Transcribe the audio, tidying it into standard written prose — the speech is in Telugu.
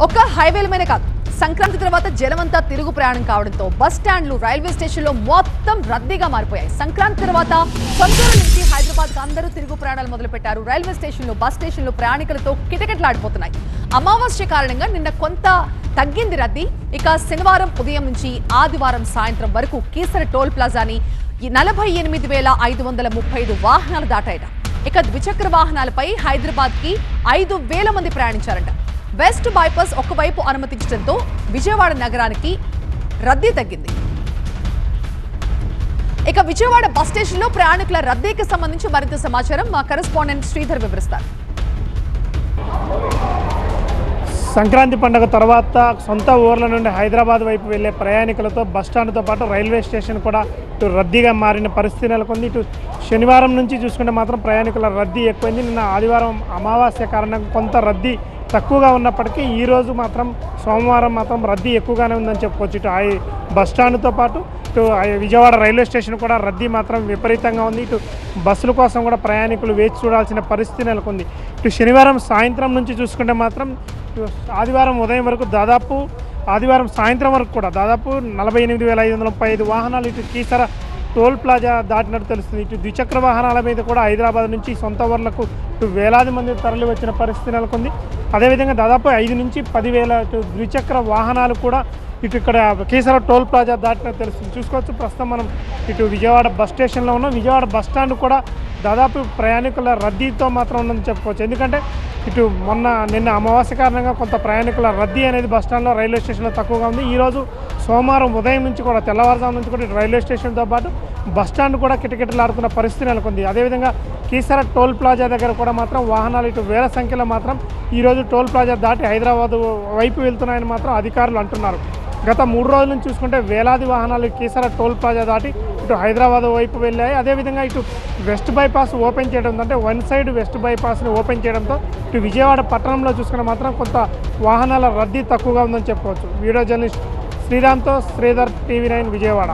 ఒక్క హైవేల మీద కాదు, సంక్రాంతి తర్వాత జనమంతా తిరుగు ప్రయాణం కావడంతో బస్ స్టాండ్లు, రైల్వే స్టేషన్లో మొత్తం రద్దీగా మారిపోయాయి. సంక్రాంతి తర్వాత సొంతూరు నుంచి హైదరాబాద్ అందరూ తిరుగు ప్రయాణాలు మొదలుపెట్టారు. రైల్వే స్టేషన్లు, బస్ స్టేషన్లు ప్రయాణికులతో కిటకిటలాడిపోతున్నాయి. అమావాస్య కారణంగా నిన్న కొంత తగ్గింది రద్దీ. ఇక శనివారం ఉదయం నుంచి ఆదివారం సాయంత్రం వరకు కీసర టోల్ ప్లాజాని 48,535 వాహనాలు దాటాయట. ఇక ద్విచక్ర వాహనాలపై హైదరాబాద్ కి 5,000 మంది ప్రయాణించారంట. వెస్ట్ బైపాస్ ఒకవైపు అనుమతించడంతో విజయవాడ నగరానికి రద్దీ తగ్గింది. ఇక విజయవాడ బస్ స్టేషన్లో ప్రయాణికుల రద్దీకి సంబంధించి మరింత సమాచారం మా కరెస్పాండెంట్ శ్రీధర్ వివరిస్తారు. సంక్రాంతి పండుగ తర్వాత సొంత ఊర్ల నుండి హైదరాబాద్ వైపు వెళ్లే ప్రయాణికులతో బస్టాండ్తో పాటు రైల్వే స్టేషన్ కూడా ఇటు రద్దీగా మారిన పరిస్థితి నెలకొంది. ఇటు శనివారం నుంచి చూసుకుంటే మాత్రం ప్రయాణికుల రద్దీ ఎక్కువైంది. నిన్న ఆదివారం అమావాస్య కారణంగా కొంత రద్దీ తక్కువగా ఉన్నప్పటికీ ఈరోజు మాత్రం సోమవారం మాత్రం రద్దీ ఎక్కువగానే ఉందని చెప్పుకోవచ్చు. ఇటు బస్టాండ్తో పాటు ఇటు విజయవాడ రైల్వే స్టేషన్ కూడా రద్దీ మాత్రం విపరీతంగా ఉంది. ఇటు బస్సుల కోసం కూడా ప్రయాణికులు వేచి చూడాల్సిన పరిస్థితి నెలకొంది. ఇటు శనివారం సాయంత్రం నుంచి చూసుకుంటే మాత్రం ఆదివారం ఉదయం వరకు దాదాపు ఆదివారం సాయంత్రం వరకు కూడా దాదాపు 48,535 వాహనాలు ఇటు కీసర టోల్ ప్లాజా దాటినట్టు తెలుస్తుంది. ఇటు ద్విచక్ర వాహనాల మీద కూడా హైదరాబాద్ నుంచి సొంత ఊర్లకు ఇటు వేలాది మంది తరలి వచ్చిన పరిస్థితి నెలకొంది. అదేవిధంగా దాదాపు 5 నుంచి 10,000 ఇటు ద్విచక్ర వాహనాలు కూడా ఇటు ఇక్కడ కీసర టోల్ ప్లాజా దాటినట్టు తెలుస్తుంది. చూసుకోవచ్చు, ప్రస్తుతం మనం ఇటు విజయవాడ బస్ స్టేషన్లో ఉన్నాం. విజయవాడ బస్ స్టాండ్ కూడా దాదాపు ప్రయాణికుల రద్దీతో మాత్రం ఉందని చెప్పుకోవచ్చు. ఎందుకంటే ఇటు నిన్న అమావాస్య కారణంగా కొంత ప్రయాణికుల రద్దీ అనేది బస్టాండ్లో, రైల్వే స్టేషన్లో తక్కువగా ఉంది. ఈరోజు సోమవారం ఉదయం నుంచి కూడా తెల్లవారుజాము నుంచి కూడా ఇటు రైల్వే స్టేషన్తో పాటు బస్టాండ్ కూడా కిటకిటలాడుతున్న పరిస్థితి నెలకొంది. అదేవిధంగా కీసర టోల్ ప్లాజా దగ్గర కూడా మాత్రం వాహనాలు ఇటు వేల సంఖ్యలో మాత్రం ఈరోజు టోల్ ప్లాజా దాటి హైదరాబాద్ వైపు వెళ్తున్నాయని మాత్రం అధికారులు అంటున్నారు. గత 3 రోజుల నుంచి చూసుకుంటే వేలాది వాహనాలు కీసర టోల్ ప్లాజా దాటి ఇటు హైదరాబాద్ వైపు వెళ్ళాయి. అదేవిధంగా ఇటు వెస్ట్ బైపాస్ ఓపెన్ చేయడం, అంటే వన్ సైడ్ వెస్ట్ బైపాస్ని ఓపెన్ చేయడంతో ఇటు విజయవాడ పట్టణంలో చూసుకుంటే మాత్రం కొంత వాహనాల రద్దీ తక్కువగా ఉందని చెప్పుకోవచ్చు. వీడియో జర్నలిస్ట్ శ్రీరామ్తో శ్రీధర్, TV9 విజయవాడ.